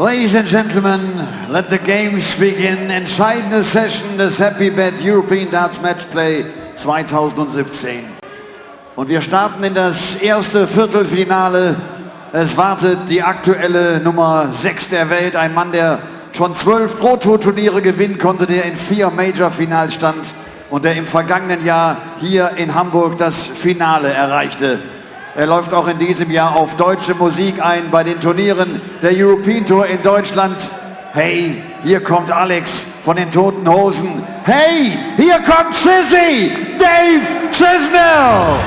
Ladies and Gentlemen, let the games begin. Entscheidende Session des Happy Bet European Darts Matchplay 2017. Und wir starten in das erste Viertelfinale. Es wartet die aktuelle Nummer 6 der Welt. Ein Mann, der schon 12 Pro-Tour-Turniere gewinnen konnte, der in 4 Major-Finals stand und der im vergangenen Jahr hier in Hamburg das Finale erreichte. Er läuft auch in diesem Jahr auf deutsche Musik ein bei den Turnieren der European Tour in Deutschland. Hey, hier kommt Alex von den Toten Hosen. Hey, hier kommt Chizzy, Dave Chisnall.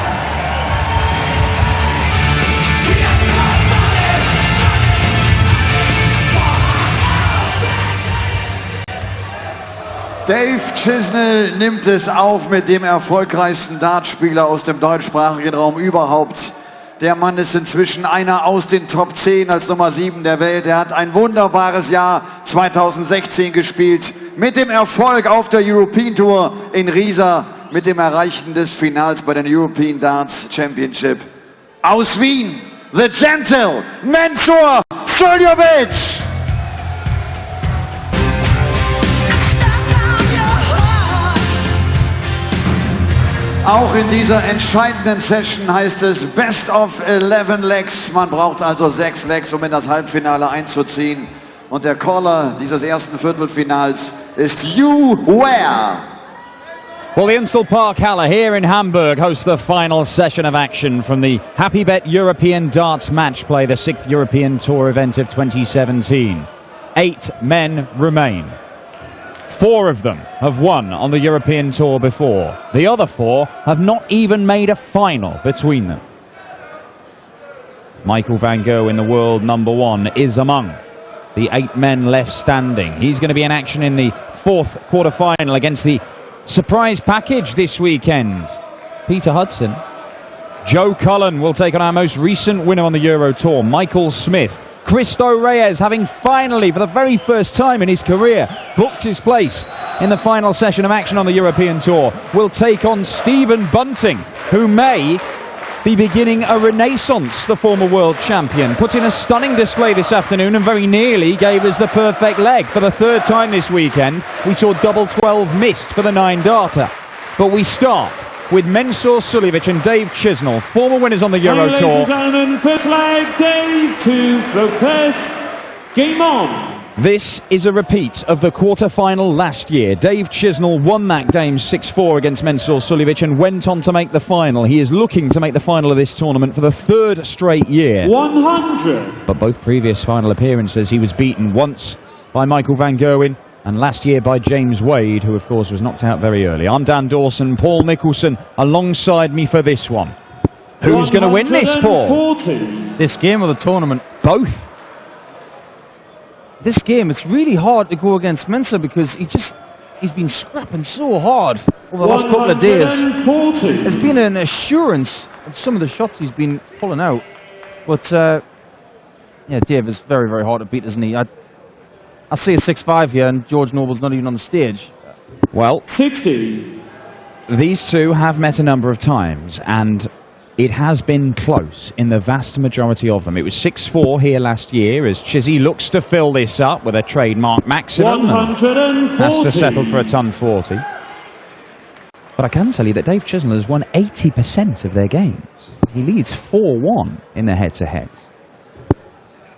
Dave Chisnall nimmt es auf mit dem erfolgreichsten Dartspieler aus dem deutschsprachigen Raum überhaupt. Der Mann ist inzwischen einer aus den Top 10 als Nummer 7 der Welt. Er hat ein wunderbares Jahr 2016 gespielt. Mit dem Erfolg auf der European Tour in Riesa, mit dem Erreichen des Finals bei den European Darts Championship. Aus Wien, the gentle Mensur Suljovic. Auch in dieser entscheidenden Session heißt es Best of 11 Legs. Man braucht also 6 Legs, um in das Halbfinale einzuziehen. Und der Caller dieses ersten Viertelfinals ist You Ware. Well, the Unstal Park Halle here in Hamburg hosts the final session of action from the Happy Bet European Darts Match Play, the 6th European Tour event of 2017. 8 men remain. 4 of them have won on the European Tour before. The other 4 have not even made a final between them. Michael van Gerwen in the world #1 is among the 8 men left standing. He's going to be in action in the 4th quarter-final against the surprise package this weekend. Peter Hudson. Joe Cullen will take on our most recent winner on the Euro Tour, Michael Smith. Cristo Reyes, having finally, for the very first time in his career, booked his place in the final session of action on the European Tour, will take on Stephen Bunting, who may be beginning a renaissance, the former world champion. Put in a stunning display this afternoon and very nearly gave us the perfect leg. For the 3rd time this weekend, we saw double 12 missed for the 9-darter. But we start with Mensur Suljovic and Dave Chisnall, former winners on the Euro Tour. Ladies and gentlemen, first leg, Dave to the first. Game on. This is a repeat of the quarter-final last year. Dave Chisnall won that game 6-4 against Mensur Suljovic and went on to make the final. He is looking to make the final of this tournament for the 3rd straight year. 100. But both previous final appearances, he was beaten once by Michael van Gerwen and last year by James Wade, who of course was knocked out very early. I'm Dan Dawson, Paul Nicholson alongside me for this one. Who's going to win this, Paul? This game or the tournament? Both. This game, it's really hard to go against Mensur because he's been scrapping so hard over the last couple of days. There's been an assurance of some of the shots he's been pulling out. But yeah, Dave is very, very hard to beat, isn't he? I see a 6-5 here, and George Noble's not even on the stage. Well, 60. These two have met a number of times, and it has been close in the vast majority of them. It was 6-4 here last year, as Chizzy looks to fill this up with a trademark maximum. 140. Has to settle for a ton 40. But I can tell you that Dave Chisnall has won 80% of their games. He leads 4-1 in the head-to-heads.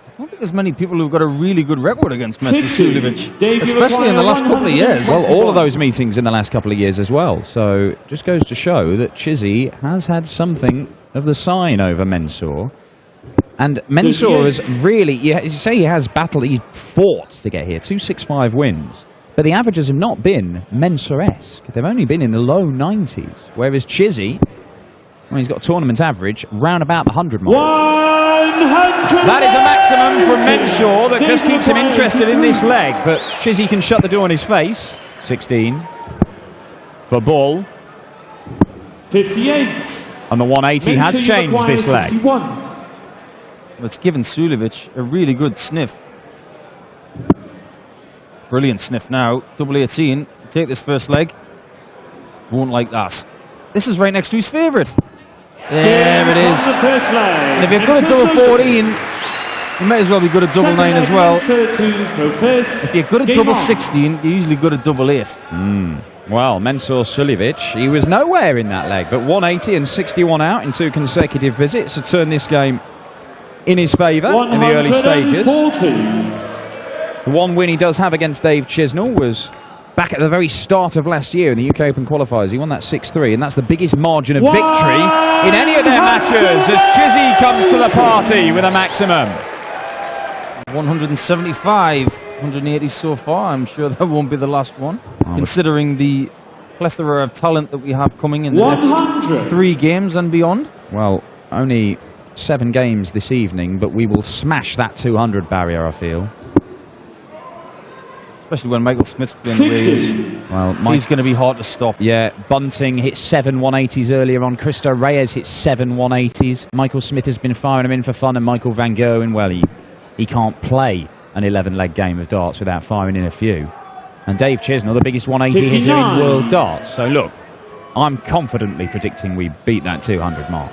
I don't think there's many people who've got a really good record against Mensur Suljovic, especially in the last couple of years. Well, all of those meetings in the last couple of years as well. So it just goes to show that Chizzy has had something of the sign over Mensur. And Mensur has really, you say he has battled, he's fought to get here, 2 6-5 wins. But the averages have not been Mensur-esque. They've only been in the low 90s. Whereas Chizzy, well, he's got a tournament average round about the 100 mark. 100. That is a maximum from Mensur that just keeps him interested in this leg. But Chizzy can shut the door in his face. 16 for Bull. 58. And the 180 has changed this leg. 61. Well, it's given Suljovic a really good sniff. Brilliant sniff now. Double 18 to take this first leg. Won't like that. This is right next to his favourite. There it is. The first leg. And if you've got a double 14, You might as well be good at double 9 as well. If If you're good at double 16, you're usually good at double 8. Well, Mensur Suljovic, he was nowhere in that leg, but 180 and 61 out in 2 consecutive visits to turn this game in his favour in the early stages. The one win he does have against Dave Chisnall was back at the very start of last year in the UK Open qualifiers. He won that 6-3, and that's the biggest margin of victory in any of their matches as Chizzy comes to the party with a maximum. 175, 180 so far. I'm sure that won't be the last one, considering the plethora of talent that we have coming in the next 3 games and beyond. Well, only 7 games this evening, but we will smash that 200 barrier, I feel. Especially when Michael Smith's playing the way he is. Well, he's going to be hard to stop. Yeah, Bunting hit 7 180s earlier on. Cristo Reyes hit 7 180s. Michael Smith has been firing them in for fun, and Michael Van Gerwen, well, he can't play an 11-leg game of darts without firing in a few. And Dave Chisnall, the biggest 180 hitter in world darts. So look, I'm confidently predicting we beat that 200 mark.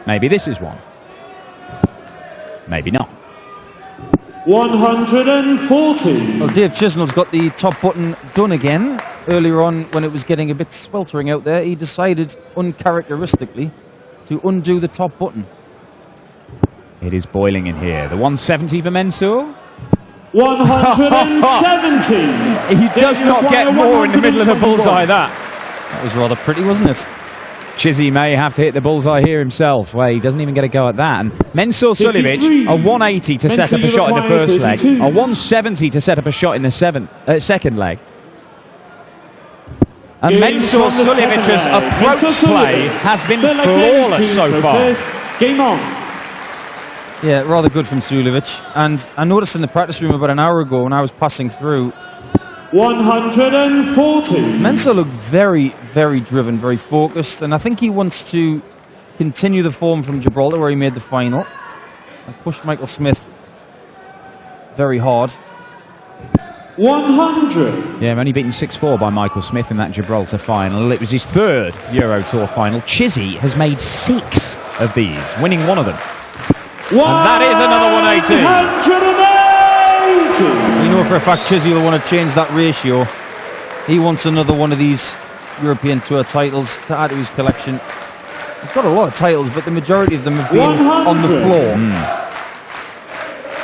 Maybe this is one. Maybe not. 140. Well, Dave Chisnall's got the top button done again. Earlier on, when it was getting a bit sweltering out there, he decided uncharacteristically to undo the top button. It is boiling in here. The 170 for Mensur. 170. He does not get more in the middle of the bullseye, that. That was rather pretty, wasn't it? Chizzy may have to hit the bullseye here himself. Well, he doesn't even get a go at that. And Mensur Suljovic, a 180 to set up a shot in the first leg, a 170 to set up a shot in the second leg. And Mensur Suljovic's approach play has been flawless so far. Game on. Yeah, rather good from Suljovic. And I noticed in the practice room about an hour ago when I was passing through, 140. Mensur looked very, very driven, very focused, and I think he wants to continue the form from Gibraltar where he made the final and pushed Michael Smith very hard. 100. Yeah, only beaten 6-4 by Michael Smith in that Gibraltar final. It was his 3rd Euro Tour final. Chizzy has made 6 of these, winning 1 of them. And that is another 180. 180. You know for a fact Chizzy will want to change that ratio. He wants another one of these European Tour titles to add to his collection. He's got a lot of titles, but the majority of them have been 100. on the floor.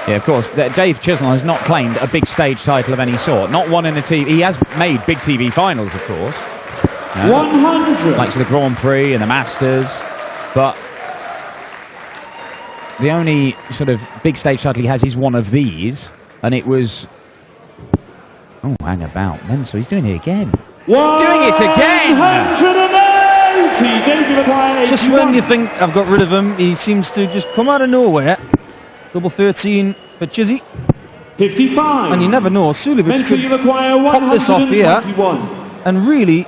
Yeah, of course, Dave Chisnall has not claimed a big stage title of any sort. Not one in the TV. He has made big TV finals, of course. 100. Like the Grand Prix and the Masters. But the only sort of big stage title he has is one of these. And it was... Oh, hang about. Mensur, he's doing it again. He's doing it again! 180. Just when you think I've got rid of him, he seems to just come out of nowhere. Double 13 for Chizzy. 55. And you never know, Suljovic could pop this off here and really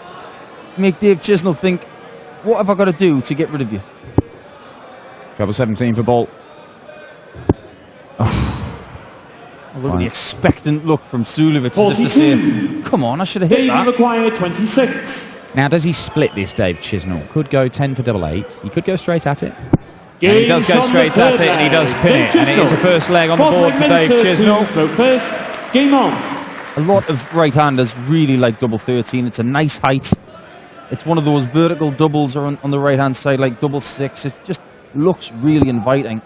make Dave Chisnall think, what have I got to do to get rid of you? Double 17 for Bolt. Look at the expectant look from Suljovic as if to say, come on, I should have hit that. required 26. Now, does he split this, Dave Chisnall? Could go 10 for double 8. He could go straight at it. And he does go straight at it, and he does pin it. And it is the first leg on the board for Dave Chisnall. So first, game on. A lot of right-handers really like double 13. It's a nice height. It's one of those vertical doubles on the right-hand side, like double 6. It just looks really inviting.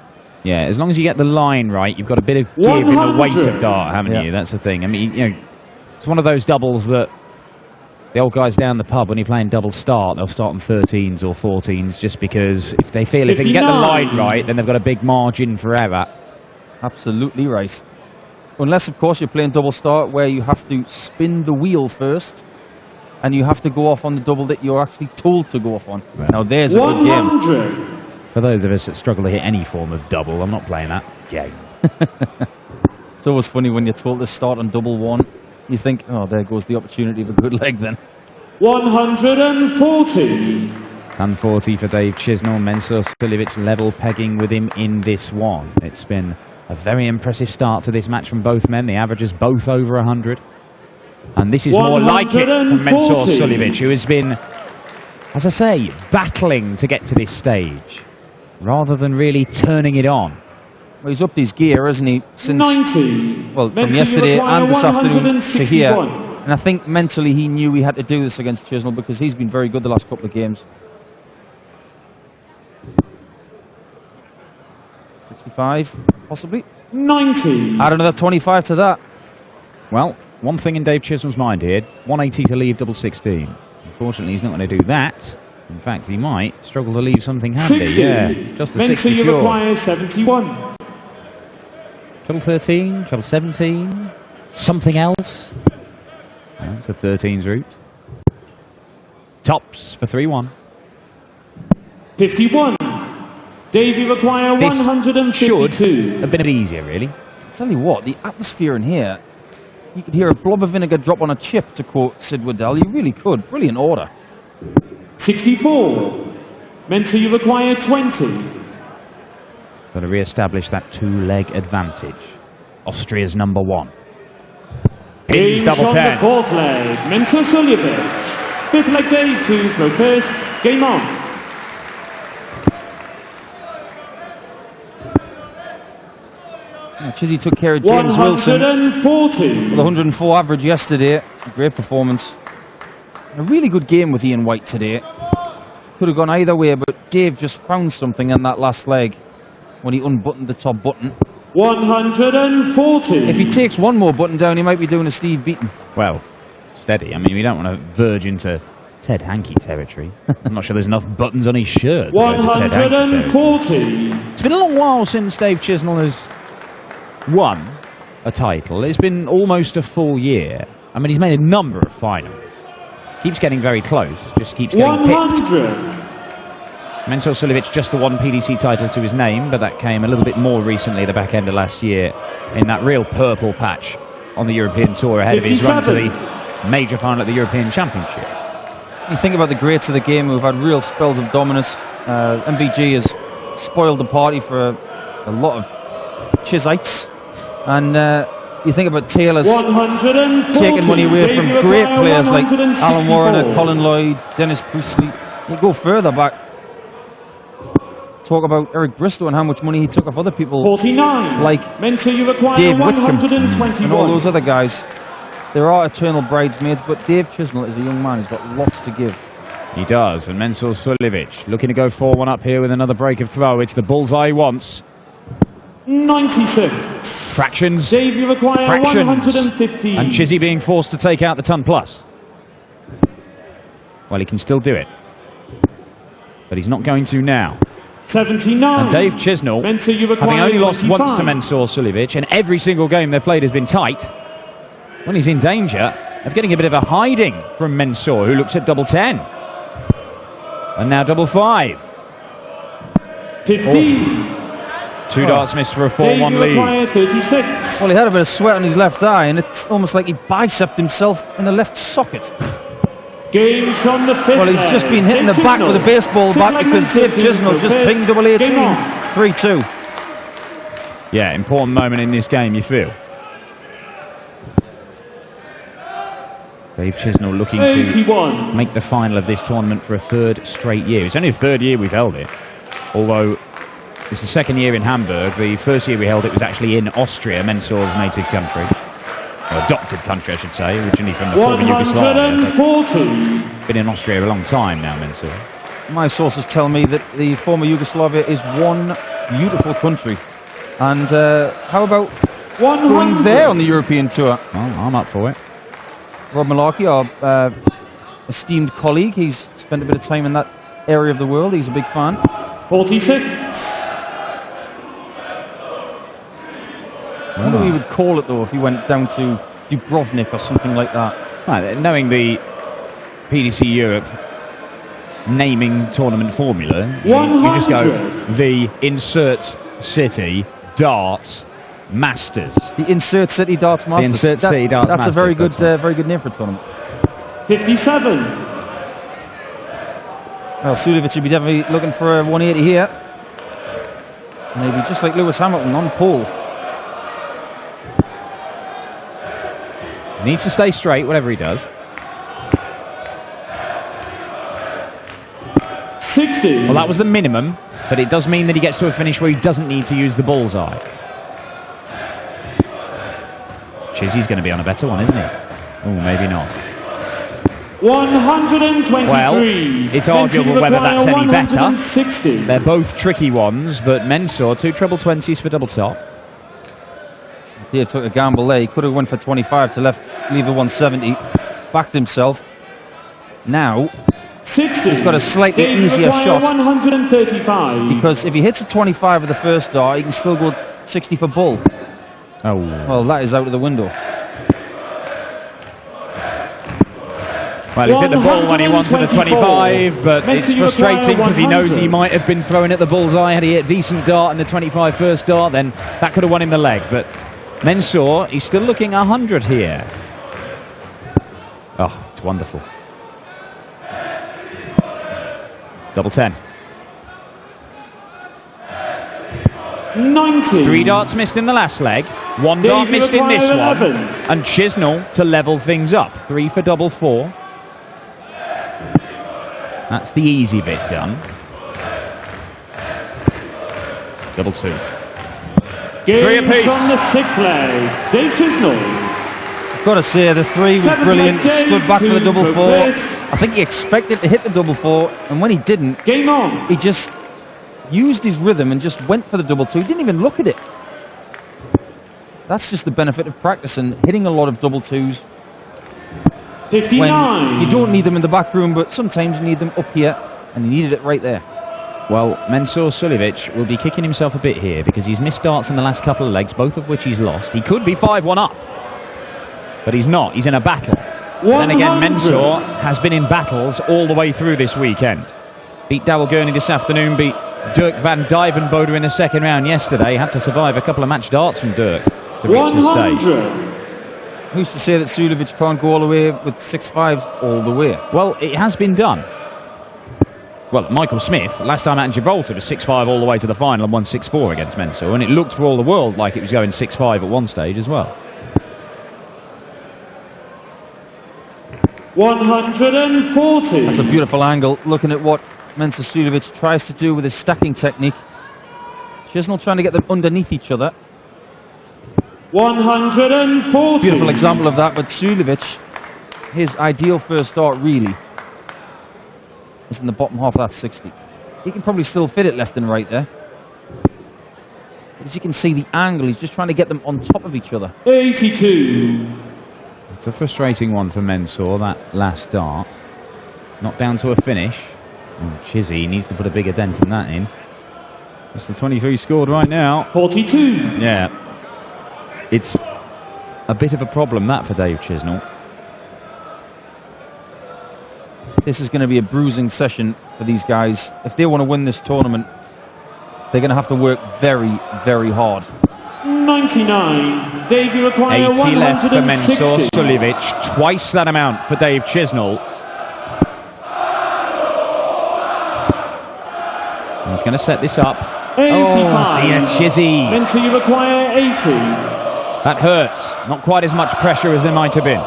Yeah, as long as you get the line right, you've got a bit of give in the weight of dart, haven't you? That's the thing. I mean, you know, it's one of those doubles that the old guys down the pub, when you're playing double start, they'll start on 13s or 14s just because if they feel if they can get the line right, then they've got a big margin for error. Absolutely right. Unless, of course, you're playing double start where you have to spin the wheel first and you have to go off on the double that you're actually told to go off on. Right. Now, there's a good game. For those of us that struggle to hit any form of double, I'm not playing that game. It's always funny when you're told to start on double 1. You think, oh, there goes the opportunity of a good leg then. 140. 140 for Dave Chisnall. Mensur Suljovic level pegging with him in this one. It's been a very impressive start to this match from both men. The averages both over 100. And this is more like it from Mensur Suljovic, who has been, as I say, battling to get to this stage, rather than really turning it on. Well, he's upped his gear, hasn't he? Since 90. well, from Mentally yesterday and this afternoon to here. 161. And I think mentally he knew he had to do this against Chisnall because he's been very good the last couple of games. 65, possibly. 90. Add another 25 to that. Well, one thing in Dave Chisnall's mind here, 180 to leave double 16. Unfortunately, he's not going to do that. In fact, he might struggle to leave something handy. 60. Yeah, just the 60 Mentally you sure. require 71. Treble 13, treble 17, something else. That's the 13's route. Tops for 3-1. 51. Dave, you require This 152. should have been a bit easier, really. Tell you what, the atmosphere in here, you could hear a blob of vinegar drop on a chip, to quote Sid Waddell. You really could. Brilliant order. 64. Mentally you require 20. Got to re-establish that two-leg advantage. Austria's number 1. Pins Games double on 10. the fourth leg. Mental Suljovic. Fifth leg Dave to throw first. Game on. Chizzy took care of James Wilson 140. with 104 average yesterday. Great performance. A really good game with Ian White today. Could have gone either way, but Dave just found something in that last leg when he unbuttoned the top button. 140. If he takes one more button down, he might be doing a Steve Beaton. Well, steady. I mean, we don't want to verge into Ted Hankey territory. I'm not sure there's enough buttons on his shirt. to go into Ted Hankey territory. 140. It's been a long while since Dave Chisnall has won a title. It's been almost a full year. I mean, he's made a number of finals. Keeps getting very close, just keeps getting picked. 100. Mensur Suljovic just the one PDC title to his name, but that came a little bit more recently, the back end of last year, in that real purple patch on the European Tour ahead of his run to the major final at the European Championship. You think about the greats of the game who've had real spells of dominance. MVG has spoiled the party for a lot of Chizites. And you think about Taylor's taking money away from great players like Alan Warner, Colin Lloyd, Dennis Priestley. You go further back, talk about Eric Bristow and how much money he took off other people 49. like Dave Whitcomb and all those other guys. There are eternal bridesmaids, but Dave Chisnall is a young man. He's got lots to give. He does, and Mensur Suljovic looking to go 4-1 up here with another break of throw. It's the bullseye he wants. 96. Fractions. Dave, you require Fractions. 150. And Chizzy being forced to take out the ton plus. Well, he can still do it, but he's not going to now. 79. And Dave Chisnall, Mensur, you having require only lost 25. once to Mensur Suljovic, and every single game they've played has been tight, well, he's in danger of getting a bit of a hiding from Mensur, who looks at double 10. And now double 5. 50. Two darts missed for a 4-1 lead. 36. Well, he had a bit of sweat on his left eye, and it's almost like he bicepped himself in the left socket. Games on the fifth. Well, he's just been hitting the back with a baseball bat because Dave Chisnall just pinged double 18. 3-2. Yeah, important moment in this game, you feel. Dave Chisnall looking 81. to make the final of this tournament for a third straight year. It's only the third year we've held it, although it's the second year in Hamburg. The first year we held it was actually in Austria, Mensur's native country. Or adopted country, I should say, originally from the former Yugoslavia. 140. Been in Austria a long time now, Mensur. My sources tell me that the former Yugoslavia is one beautiful country. And how about going there on the European tour? Well, I'm up for it. Rob Malarkey, our esteemed colleague, he's spent a bit of time in that area of the world. He's a big fan. 46. I wonder what we would call it, though, if he went down to Dubrovnik or something like that. Right, knowing the PDC Europe naming tournament formula, you just go the insert city darts Masters. The Insert City Darts Masters. The Insert City Darts That's Masters. a very good name for a tournament. 57. Well, Suljovic should be definitely looking for a 180 here. And he'll be just like Lewis Hamilton on pole. He needs to stay straight, whatever he does. 60. Well, that was the minimum. but it does mean that he gets to a finish where he doesn't need to use the bullseye. Chizzy's going to be on a better one, isn't he? Oh, maybe not. 123. Well, it's arguable whether that's any better. They're both tricky ones, but Mensur, 2 treble 20s for double top. Dave took a gamble there. He could have went for 25 to leave a 170. Backed himself. Now, 60. He's got a slightly easier shot. 135. Because if he hits a 25 with the first dart, he can still go 60 for bull. Oh. Well, that is out of the window. Well, he's hit the ball when he wanted a 25, but it's frustrating because he knows he might have been throwing at the bullseye. Had he hit a decent dart in the 25 first dart, then that could have won him the leg. But Mensur, he's still looking 100 here. Oh, it's wonderful. Double 10. 90. 3 darts missed in the last leg, 1 dart missed in this 11. one, and Chisnall to level things up. 3 for double 4. That's the easy bit done. Double 2. 3 apiece. From the 6th leg, Dave Chisnall. I've got to say, the 3 was brilliant. He stood back for the double 4. I think he expected to hit the double 4, and when he didn't, Game on. he just used his rhythm and just went for the double 2. He didn't even look at it. That's just the benefit of practice and hitting a lot of double 2s. 59. When you don't need them in the back room, but sometimes you need them up here, and he needed it right there. Well, Mensur Suljovic will be kicking himself a bit here because he's missed darts in the last couple of legs, both of which he's lost. He could be 5-1 up, but he's not. He's in a battle. Then again, Mensur has been in battles all the way through this weekend. Beat Dowell Gurney this afternoon, beat Dirk van Dijvenbode in the second round yesterday. Had to survive a couple of match darts from Dirk to reach the stage. Who's to say that Suljovic can't go all the way with 6-5s all the way? Well, it has been done. Well, Michael Smith, last time out in Gibraltar, was 6-5 all the way to the final and won 6-4 against Mensur, and it looked for all the world like it was going 6-5 at one stage as well. 140. That's a beautiful angle, looking at what Mensur Suljovic tries to do with his stacking technique. Chisnall trying to get them underneath each other. 140. Beautiful example of that, but Suljovic, his ideal first dart really is in the bottom half of that 60. He can probably still fit it left and right there. But as you can see, the angle, he's just trying to get them on top of each other. 82. It's a frustrating one for Mensur, that last dart. Not down to a finish. Chizzy needs to put a bigger dent than that in. It's the 23 scored right now. 42. Yeah. It's a bit of a problem, that, for Dave Chisnall. This is going to be a bruising session for these guys. If they want to win this tournament, they're going to have to work very, very hard. 99. Dave, you require 80 left for Mensur 160. Suljovic. Twice that amount for Dave Chisnall. He's going to set this up. 85. Oh dear, Chizzy. Mensur, you require 80. That hurts. Not quite as much pressure as there might have been.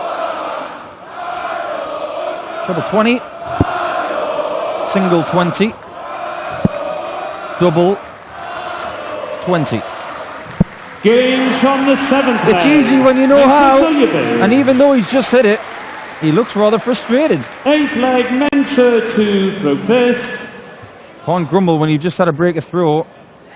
Treble 20. Single 20. Double 20. Games from the 7th It's leg. easy when you know how. Suljovic. And even though he's just hit it, he looks rather frustrated. 8th leg, Mensur to throw first. Can't grumble when you've just had a break of throw.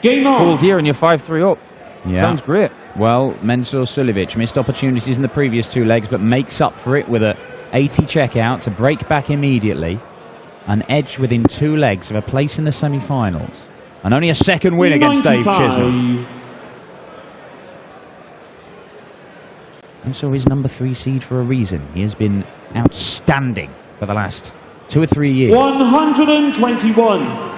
Game on. Hold here and you're 5-3 up. Yeah. Sounds great. Well, Mensur Suljovic missed opportunities in the previous 2 legs, but makes up for it with a 80 checkout to break back immediately. An edge within 2 legs of a place in the semi-finals. And only a second win against Dave 95. Chisnall. And so he's number 3 seed for a reason. He has been outstanding for the last 2 or 3 years. 121.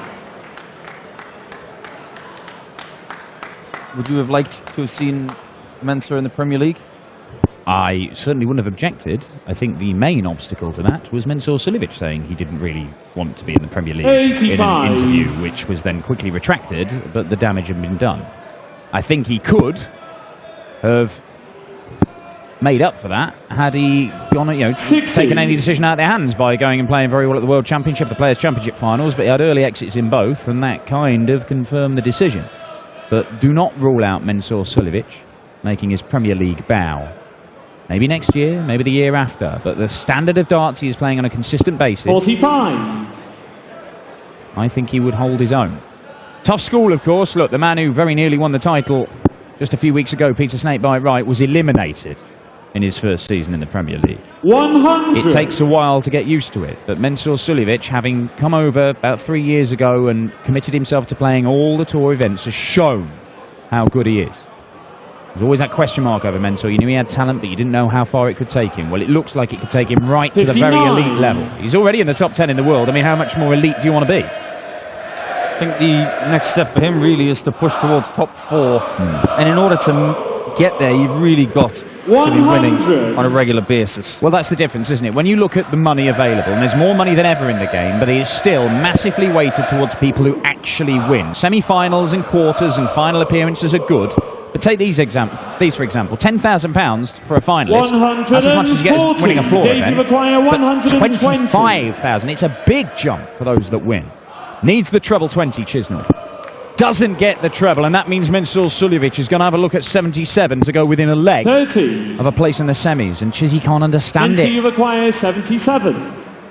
Would you have liked to have seen Mensur in the Premier League? I certainly wouldn't have objected. I think the main obstacle to that was Mensur Suljovic saying he didn't really want to be in the Premier League 85. in an interview, which was then quickly retracted, but the damage had been done. I think he could have made up for that had he gone, taken any decision out of their hands by going and playing very well at the World Championship, the Players' Championship finals, but he had early exits in both, and that kind of confirmed the decision. But do not rule out Mensur Suljovic making his Premier League bow. Maybe next year, maybe the year after, but the standard of darts he is playing on a consistent basis, 45. I think he would hold his own. Tough school, of course. Look, the man who very nearly won the title just a few weeks ago, Peter Snakebite Wright, was eliminated in his first season in the Premier League. 100. It takes a while to get used to it, but Mensur Suljovic, having come over about 3 years ago and committed himself to playing all the tour events, has shown how good he is. There's always that question mark over Mensur. You knew he had talent, but you didn't know how far it could take him. Well, it looks like it could take him right 59. to the very elite level. He's already in the top 10 in the world. I mean, how much more elite do you want to be? I think the next step for him really is to push towards top 4. And in order to get there, you've really got to be winning on a regular basis. Well, that's the difference, isn't it? When you look at the money available, and there's more money than ever in the game, but it is still massively weighted towards people who actually win. Semi-finals and quarters and final appearances are good, but take these for example, £10,000 for a finalist. That's as much as you get as winning a floor event. But 25,000, it's a big jump for those that win. Needs the treble 20, Chisnall. Doesn't get the treble, and that means Mensur Suljovic is going to have a look at 77 to go within a leg 30. of a place in the semis, and Chizzy can't understand Chizzy it. requires 77.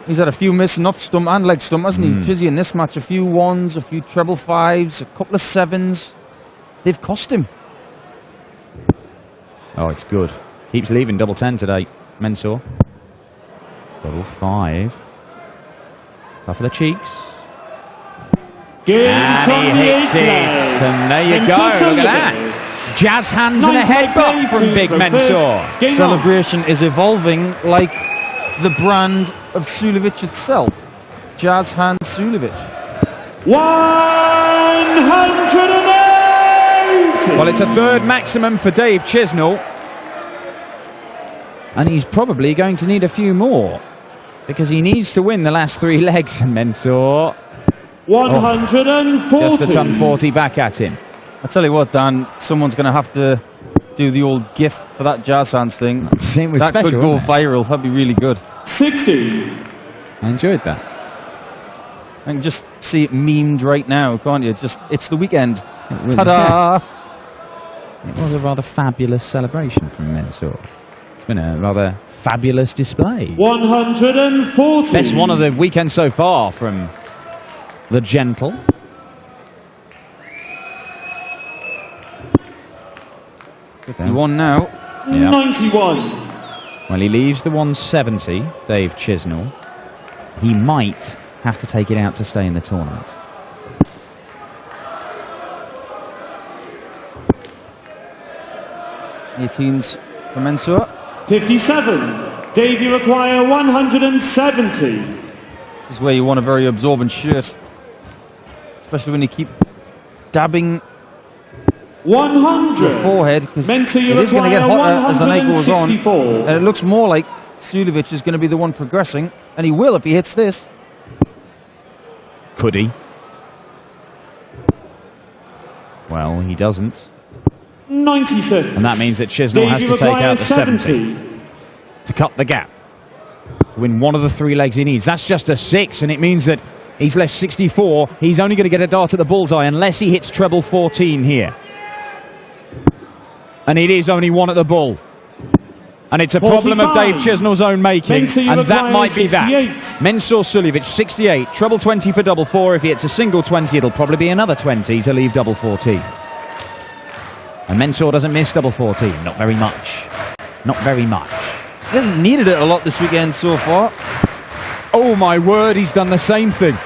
He's had a few missing off stump and leg stump, hasn't he? Chizzy in this match, a few 1s, a few treble 5s, a couple of 7s. They've cost him. Oh, it's good. Keeps leaving double 10 today, Mensur. Double 5. Puff of the cheeks. And he hits it. And there you go. Look at that. Jazz hands and a headbutt from Big Mensur. Celebration is evolving like the brand of Suljovic itself. Jazz hand Suljovic. 108. Well, it's a third maximum for Dave Chisnall. And he's probably going to need a few more, because he needs to win the last 3 legs, and Mensur 140. just a ton 40 back at him. I tell you what, Dan, someone's going to have to do the old GIF for that jazz hands thing. That special, could go viral. That'd be really good. 60. I enjoyed that. I can just see it memed right now, can't you? It's the weekend. Ta-da! It was a rather fabulous celebration from Mensur. It's been a rather fabulous display. 140. Best one of the weekend so far from the gentle. You won now. Yeah. 91. Well, he leaves the 170, Dave Chisnall. He might have to take it out to stay in the tournament. Teams for Mensur. 57. Dave, you require 170. This is where you want a very absorbent shirt, especially when you keep dabbing 100. your forehead, because it Mensur, is going to get hotter as the night goes on. 164. And it looks more like Suljovic is going to be the one progressing, and he will if he hits this. Could he? Well, he doesn't. 96. And that means that Chisnall has to take out the 70 to cut the gap, to win one of the 3 legs he needs. That's just a 6, and it means that he's left 64. He's only going to get a dart at the bullseye unless he hits treble 14 here. And it is only 1 at the bull. And it's a problem of Dave Chisnall's own making, and that might be that. Mensur Suljovic, 68, treble 20 for double 4. If he hits a single 20, it'll probably be another 20 to leave double 14. And Mensur doesn't miss double 14, not very much. Not very much. He hasn't needed it a lot this weekend so far. Oh my word, he's done the same thing.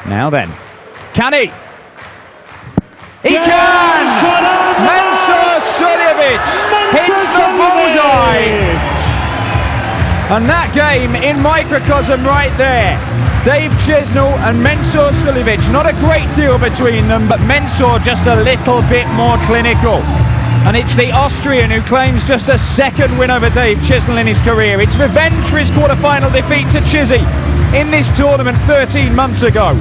Now then, can he? He can! Mensur Suljovic hits the bullseye! And that game in microcosm right there. Dave Chisnall and Mensur Suljovic, not a great deal between them, but Mensur just a little bit more clinical. And it's the Austrian who claims just a second win over Dave Chisnall in his career. It's revenge for his quarter-final defeat to Chizzy in this tournament 13 months ago.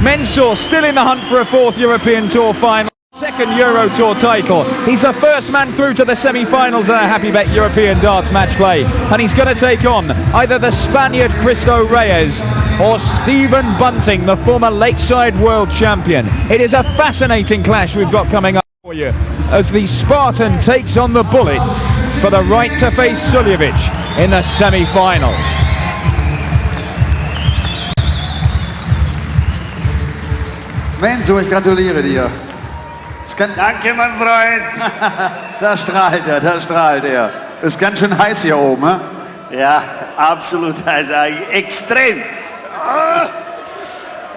Mensur still in the hunt for a 4th European Tour final. Second Euro Tour title. He's the first man through to the semi-finals of the Happy Bet European Darts Match Play, and he's going to take on either the Spaniard Cristo Reyes or Stephen Bunting, the former Lakeside World Champion. It is a fascinating clash we've got coming up for you as the Spartan takes on the Bullet for the right to face Suljovic in the semi-finals. Menzo, ich gratuliere dir. Danke, mein Freund. Da strahlt er, da strahlt er. Ist ganz schön heiß hier oben, ne? Ja, absolut heiß, extrem.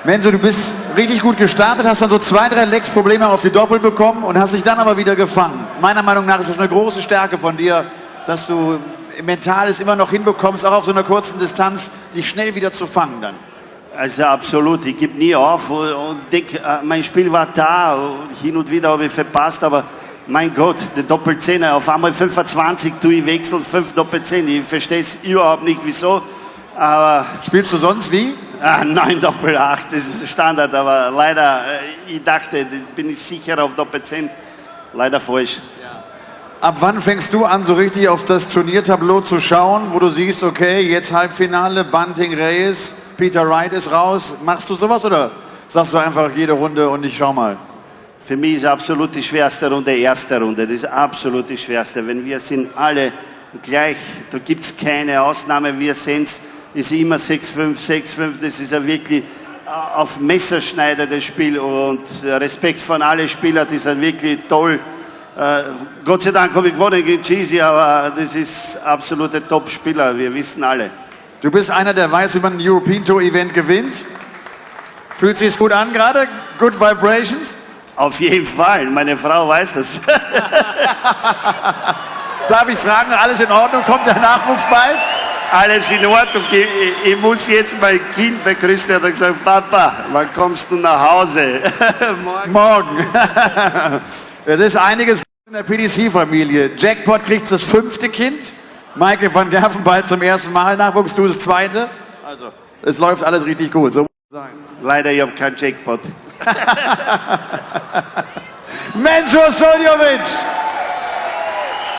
Menzo, du bist richtig gut gestartet, hast dann so 2, 3 Legs-Probleme auf die Doppel bekommen und hast dich dann aber wieder gefangen. Meiner Meinung nach ist das eine große Stärke von dir, dass du mental es immer noch hinbekommst, auch auf so einer kurzen Distanz, dich schnell wieder zu fangen dann. Also absolut, ich gebe nie auf und denke, mein Spiel war da, hin und wieder habe ich verpasst, aber mein Gott, der Doppelzehner, auf einmal 25 tue ich wechseln, 5 Doppelzehner, ich verstehe es überhaupt nicht, wieso, aber... Spielst du sonst wie? 9 Doppel 8, das ist Standard, aber leider, ich dachte, bin ich sicher auf Doppelzehn, leider falsch. Ab wann fängst du an, so richtig auf das Turniertableau zu schauen, wo du siehst, okay, jetzt Halbfinale, Bunting, Reyes, Peter Wright ist raus. Machst du sowas oder sagst du einfach jede Runde und ich schau mal? Für mich ist absolut die schwerste Runde, erste Runde. Das ist absolut die schwerste. Wenn wir sind alle gleich, da gibt es keine Ausnahme. Wir sehen es, ist immer 6-5, 6-5. Das ist ja wirklich auf Messerschneider das Spiel und Respekt von allen Spielern, das ist ja wirklich toll. Gott sei Dank habe ich gewonnen gegen Cheesy, aber das ist absoluter Top-Spieler, wir wissen alle. Du bist einer, der weiß, wie man ein European Tour Event gewinnt. Fühlt sich gut an gerade? Good Vibrations? Auf jeden Fall, meine Frau weiß das. Darf ich fragen, alles in Ordnung? Kommt der Nachwuchs bald? Alles in Ordnung. Ich muss jetzt mein Kind begrüßen. Er hat gesagt, Papa, wann kommst du nach Hause? Morgen. Es ist einiges in der PDC-Familie. Jackpot kriegt das 5. Kind. Michael van Gerven bald zum 1. Mal Nachwuchs, du das 2. Also, es läuft alles richtig gut, so muss ich sagen. Leider, ich habe keinen Jackpot. Menzo Suljovic!